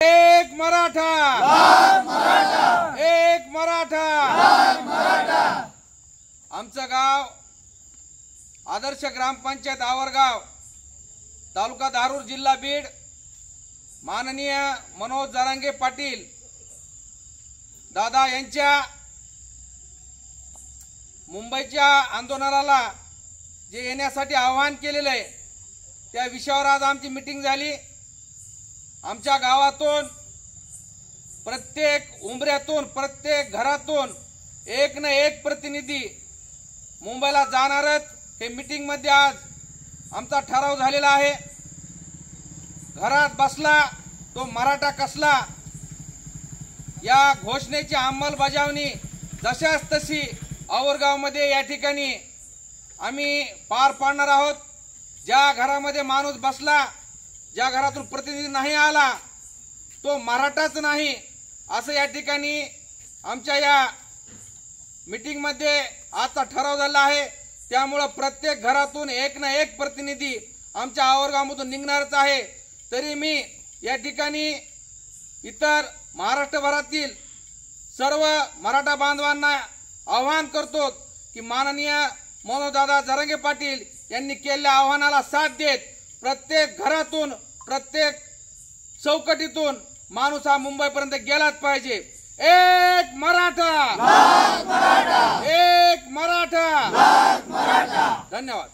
एक मराठा, एक मराठा। आमचं गाव आदर्श ग्रामपंचायत आवरगाव, तालुका धारूर, जिल्हा बीड। माननीय मनोज जरांगे पाटील दादा यांच्या मुंबईच्या आंदोलनाला जे येण्यासाठी आवाहन केलेलं आहे त्या विषयावर आज आमची मीटिंग झाली। आमच्या गावातून प्रत्येक उंबऱ्यातून प्रत्येक घरातून एक ना एक प्रतिनिधी मुंबईला जाणारच हे मीटिंग मध्ये आज आमचा ठराव झालेला आहे। घरात बसला तो मराठा कसला या घोषणेची अंमलबजावणी जशास तशी आवरगाव मध्ये या ठिकाणी आम्ही पार पाडणार आहोत। ज्या घरामध्ये माणूस बसला, ज्या घरातून प्रतिनिधी नाही आला तो मराठाच नाही असं या ठिकाणी आमच्या या मीटिंग मध्ये आजचा ठराव झाला आहे। त्यामुळे प्रत्येक घरातून एक ना एक प्रतिनिधी आमच्या आवरगावामधून निघणारच आहे। तरी मी या ठिकाणी इतर महाराष्ट्रभरातील सर्व मराठा बांधवांना आवाहन करतो की माननीय मनोजदादा जरांगे पाटील यांनी केलेल्या आव्हानाला साथ देत प्रत्येक घरातून प्रत्येक चौकटीतून माणूस हा मुंबईपर्यंत गेलाच पाहिजे। एक मराठा, एक मराठा। धन्यवाद।